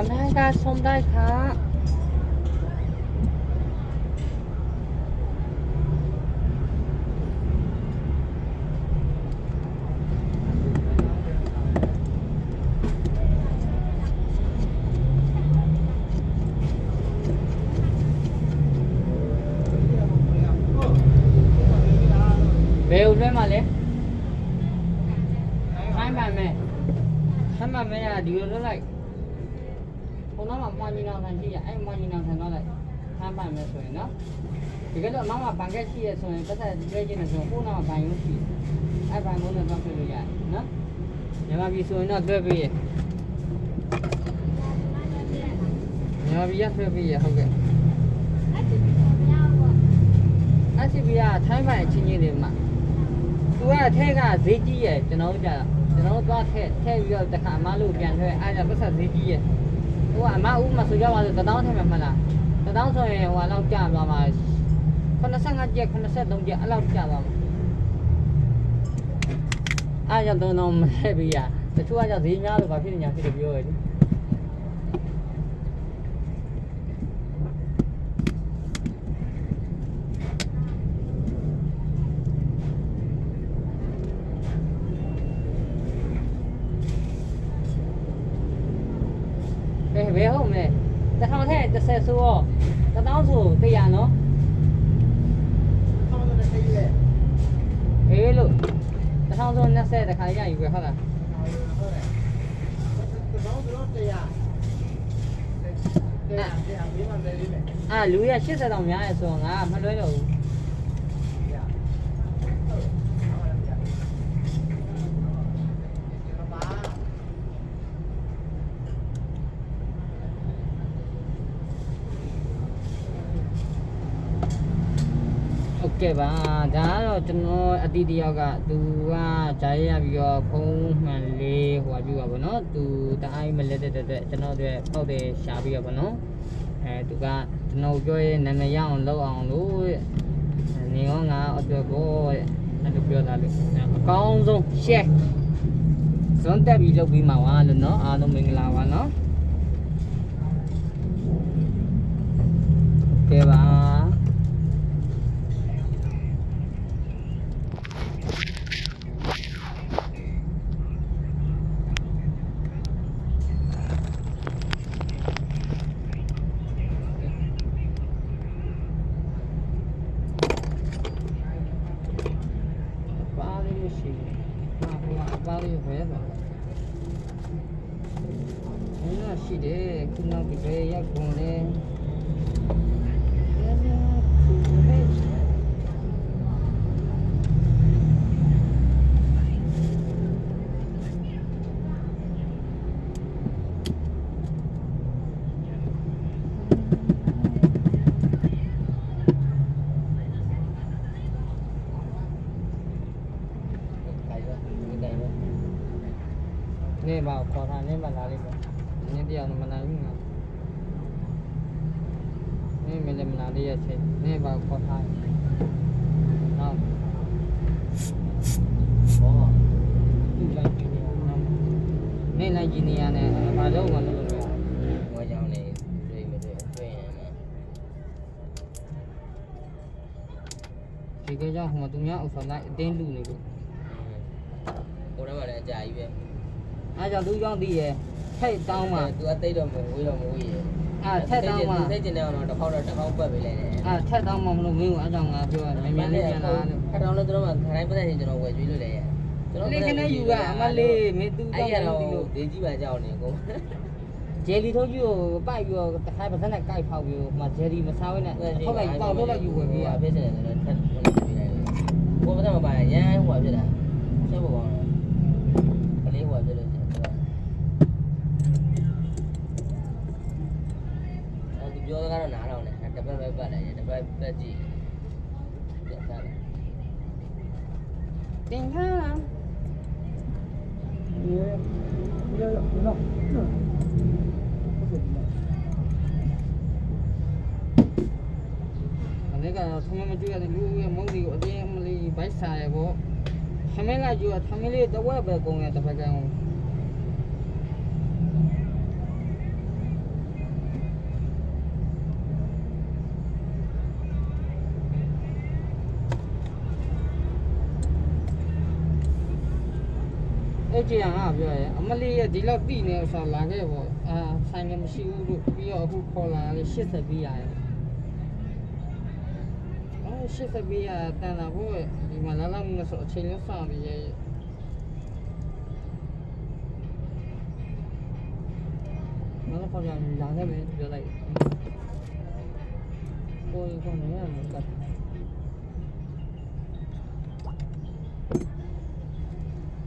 แม่ก็ส้มได้ค่ะเบลด้วยมาเลยให้มาแม่ให้มาแม่อะดีเลย hôm đó mà mua như nào thành chi anh mua như nào thành nó lại tham bàn về rồi nó thì cái lượng mà bằng cái chi rồi có thể gây cho nó rồi phút nào mà bằng nó chỉ ai bằng muốn được không được vậy nó nhưng mà vì rồi nó đưa về nhưng mà bây giờ đưa về không kệ anh chỉ bây giờ thay bài chỉ như thế mà tôi là thay cả giấy chi ấy cho nó có thay bây giờ tất cả má lù tiền thôi ai là có sợ giấy chi ấy ủa mà mà số giao là tao thay mà là tao rồi hoa lao chả rồi mà con nó sang ăn chè con nó sẽ đông chè lao chả rồi ai cho tôi nó mới bây giờ tôi chua cho gì nhá rồi vào phía nhà thì được rồi về hôm này ta không thể ta xe xua ta đóng xua tiền nó thế luôn ta không xua nó xe ta khai ra nhiều hơn à lưới à chiếc xe đồng nhà xuống à mà lưới đâu ok bà giá rồi cho nó đi đi cả từ trái bây không mà lê hoa bây nó từ tại mình lấy để cho nó để bao để xả bây nó từ cả cho nó chơi nên là yang lâu ăn lúa nhiều ngà ở chỗ có anh được biết là con dùng xe sớm ta bị lâu bị màu lên nó nó mình làm nó ok bà bao nhiêu vé rồi nó chỉ để khi nào bị về ya cùng lên nè bảo có thằng nên mà là đi nên tiền mà là những nào nên mình làm là đi à chị nên bảo có thằng nào có nên là gì nè nè mà đâu mà nó ngoài dạo này rồi mà rồi thì cái dòng mà tôi nhớ ở phần lại tên lù này cô đã bảo là chạy về ai cho tôi cho đi về thấy tao mà tôi thấy rồi mùi thấy tao mà thấy trên nào nó đập không bơi về này thấy tao mà nó miêu ở trong chưa mày miêu lên là cái đó nó mà thằng này bây giờ cho nó quay dưới này lấy cái này dù cả mà lấy mấy tôi cho nó để chỉ bài giàu này cũng jelly thôi chứ bài vừa hai phần thân này cay phao vừa mà jelly mà sao này không phải bao đó là dù bởi vì bây giờ nó thật cô có thể mà bài nhá không phải vậy à sao mà còn lấy quả cho được vô cái nó nã đâu này đập bay này đập bay gì tiền ha lắm 내가 통화만 줘야 돼. 누구야 먹이 어디 멀리 발사해 보. 카메라 줘. 카메라에 더워 봐 공에 더 봐가. ကြည့်ရငါပြောရဲအမလေးရဲ့ဒီလောက်တိနေဆိုလာခဲ့ပေါ့ဆိုင်ကမရှိဘူးလို့ပြီးတော့အခုခေါ်လာလေ80ပေးရတယ်80ပေးရတန်တာဘို့ဒီမှာလာမဆိုအချိန်လုံးစောင့်နေရဲမနက်ခေါ်ရလာခဲ့မယ်ပြောလိုက်ကိုယ်ခေါ်နေရမှာက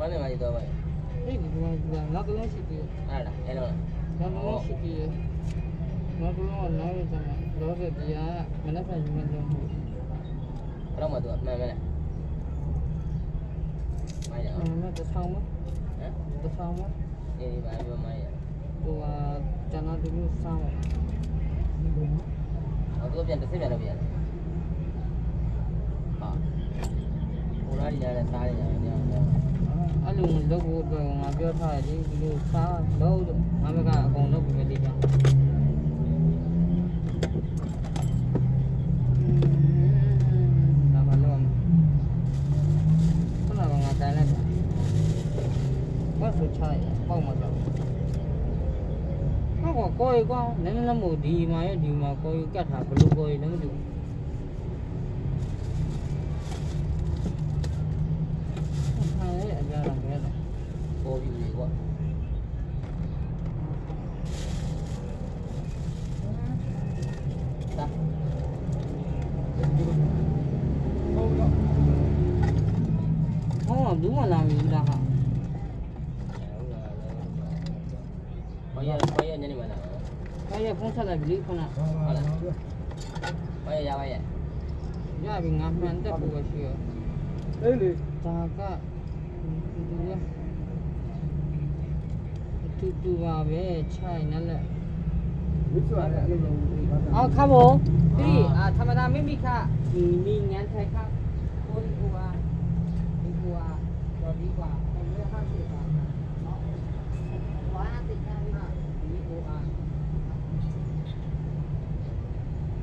ဘာလဲမကြီးတော့ပါအေးဒီမှာနောက်တော့ရှိသေးတယ်အဲ့ဒါအဲ့တော့နောက်တော့ရှိသေးတယ်နောက်တော့နောက်ရတဲ့လောကတရားမနက်ဖြန်ယူမယ်လို့ဟုတ်ဘယ်တော့မှသူမှန်မယ်မိုင်းရအောင်တဆောင်းမဟမ်တဆောင်းမအေးဒီပါပြောမိုင်းရသူကကျန်တဲ့လူဆောင်းဒီဘုံဟောသူပြန်တစ်စိပြန်လို့ပြန်ဟာဟိုလာရတဲ့စားရတယ်အဲ့လိုလုပ်ဖို့တော့ငါပြောထားတယ်ဒီလိုစားလို့ငါမကအကုန်လုပ်ပြီးပဲလေးကြောင်းဒါမှလို့ခဏကငါတိုင်းလိုက်ဘာဆိုချလိုက်ပေါ့မတော့ဟောကိုယ်ကောနည်းနည်းမို့ဒီမှာရဒီမှာကိုယ်ကတ်ထားဘလို့ကိုယ်လည်းမတူပေါ်ပြီလေကွာတာဟောဘူးမလာဘူးလားဟာဘာရညနေမလာဘာရဖုန်းဆက်လိုက်ပြီခုနဟုတ်လားဘာရရပါရဲ့ရပြီငါမှန်တက်ဖို့ရှိရအေးလေဒါကဒီရတူပါပဲခြိုင်နဲ့လက်အော်ခါဘောဒီธรรมดาไม่มีค่ะมีงานใช้ค่ะคนกูว่าดีกว่าก็ดีกว่าคนเลือก50 บาทเนาะ150ค่ะดีกว่า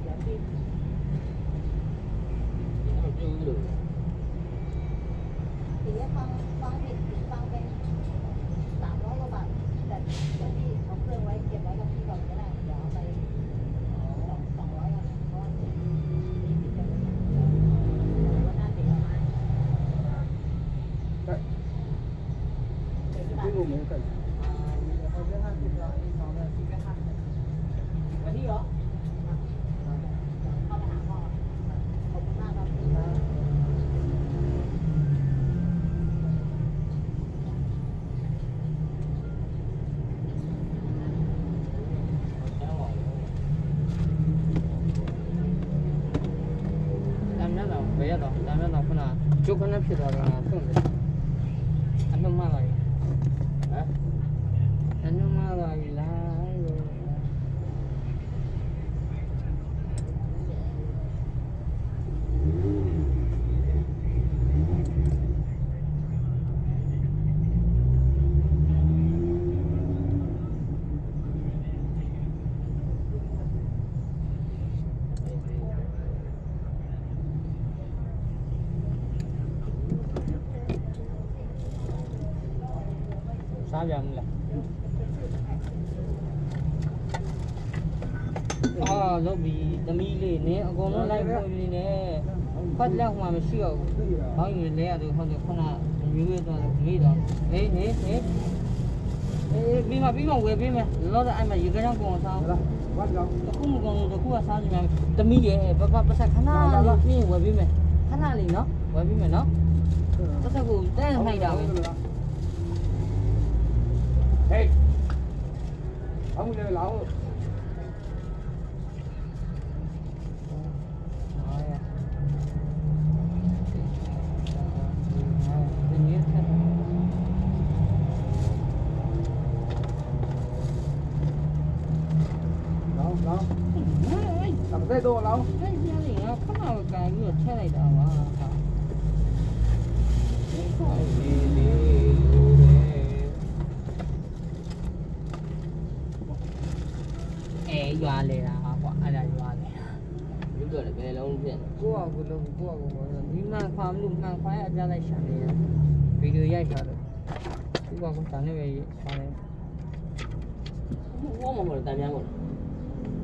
อย่าติดเอาดูเลยทีนี้ฟังผิดฟังเป็น300 กว่าบาทแต่ที่เขาเครื่องไว้เก็บไว้กับพี่ก่อนก็ได้เดี๋ยวเอาไป200อ่ะเพราะว่าติดกันว่าน่าติดเอามาไม่รู้เหมือนกันเขาจะ50เราอีก2นาทีก็50วันนี้เหรอเข้าไปหาพ่อขอบคุณมากครับဘယ်ရတော့ဒါမှတော့ခဏကျုပ်ခဏဖြစ်သွားတော့ဆုံးတယ်အနှမလာပြီဟမ်အနှမလာပြီလားလို့စားကြမလားလုပ်ပြီသမီးလေးနင်းအကုန်လုံးလိုက်ဖို့နေနဲ့ဖတ်လက်ဟိုမှာမရှိတော့ဘူး။ဘောင်းရင်လဲရတယ်ဟုတ်တယ်ခုနမျိုးရတော့မေးတော့နေပြီးမှဝယ်ပေးမယ်လောတော့အဲ့မှာရေကန်းကောင်စားဟုတ်လားဘာကြောင့်တခုမကောင်တခုကစားကြမယ်သမီးရဲ့ပတ်ဆက်ခဏလေးပြင်ဝယ်ပေးမယ်ခဏလေးနော်ဝယ်ပေးမယ်နော်ပတ်ဆက်ကိုတန်းနိုင်တာပဲဟေးအောင်လေလာဦး再多老，哎，家里啊，看到个鱼切来的嘛，哎，原来啦，我哎呀，原来。你做的别老片。我不弄，你慢快路慢快，人家来想的，别个也晓得。သူကကိုတာနေပဲရှာတယ် ဝေါမလို့တမ်းများမို့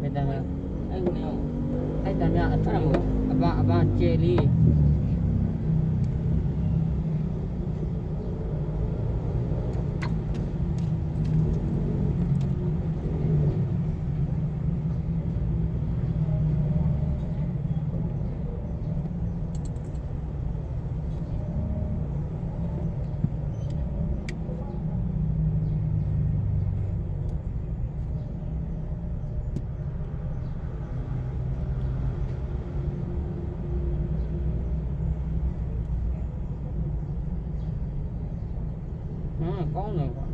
မေတ္တာက အဲ့ကိုနေအောင် အဲ့တမ်းများအထက်အပကျဲလေးကောင်းတယ်ကွာ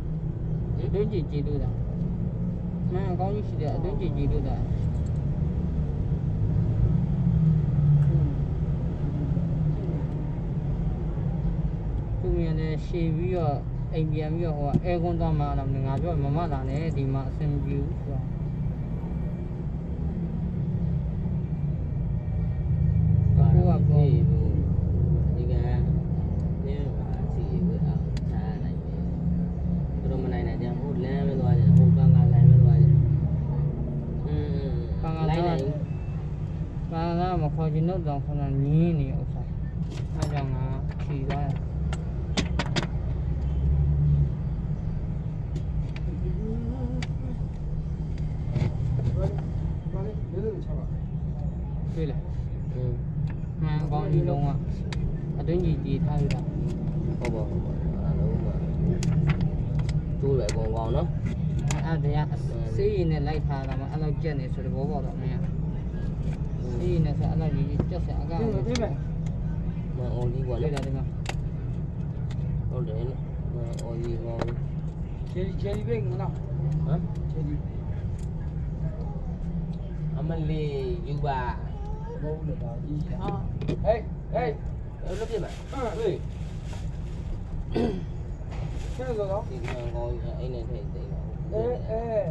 အတွင်းကြည့်လို့တာကောင်းကြီးရှိတယ်အတွင်းကြည့်လို့တာသူမြန်နေရှည်ပြီးတော့အိမ်ပြန်ပြီးတော့ဟိုအဲကွန်းသွားမှတော့ငါပြောမမလာနဲ့ဒီမှာအဆင်ပြေဘူးဆိုတော့ကိုကပေါ့ ဒီကနေမှာစီဝတ်အောင်ထားနိုင်တယ်တို့မနိုင်နိုင်ကြဟိုလမ်းပဲသွားကြဟိုပန်းကလိုင်းပဲသွားကြလိုက်နိုင် ဘာသာမခေါ်ချင်တော့တော့ခဏညင်းနေဥစ္စာအဲကြောင့်ငါဖြီသွားတယ်တွေ့လားမှန်ကောင်းဒီလုံးကအတွင်းကြီးထားရတာ ဟုတ်ပါဘူးအားလုံးပါကျိုးပဲအကုန်ကောင်းနော် အဲ့ဒါစေးရင်နဲ့လိုက်ထားတာမှအဲ့လောက်ကြက်နေဆိုတော့ဘောပေါတော့မင်းစေးရင်နဲ့ဆိုအဲ့လောက်ကြီးကြက်စအကားကိုတွေ့မယ် မအော်ဒီကွာ တွေ့ လေ တယ်ဒီမှာ ဟုတ်တယ်နော်မအော်ဒီကောင်း ချယ်ရီပဲငါနော် ဟမ် ချယ်ရီ အမလေးယူပါ မဟုတ်လေဒါကြီးဟာဟေးဟေး အဲ့လိုပြစ်မှာဟေး ကျဲတော့ ဒီကောင်ကောင်းအိမ်နဲ့ထိတ်သိမ်းပါ အေးအေး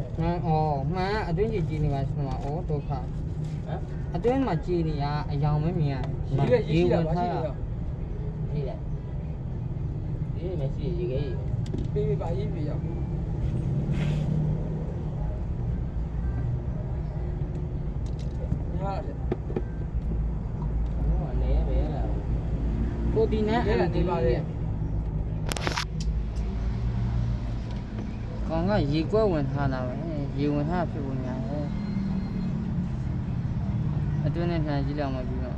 မှန်အတွင်းကြီးနေပါဆိုတော့ဩဒုက္ခ ဟမ် အတွင်းမှာကြည်နေရအယောင်မမြင်ရ ရေးရပါရှိရ ရှိတယ်ဒီမရှိရေကြီး ပေးပါရေးပြရညာတယ် ဟိုကနေပဲလား ကိုဒီနဲ့အဲ့ဒီပါလေကောင်ကရေကွက်ဝင်ထားတာပဲရေဝင်ထားဖြစ်ပုံများတယ်အတွင်းနဲ့ပြန်ကြည့်လောက်မှပြီးတော့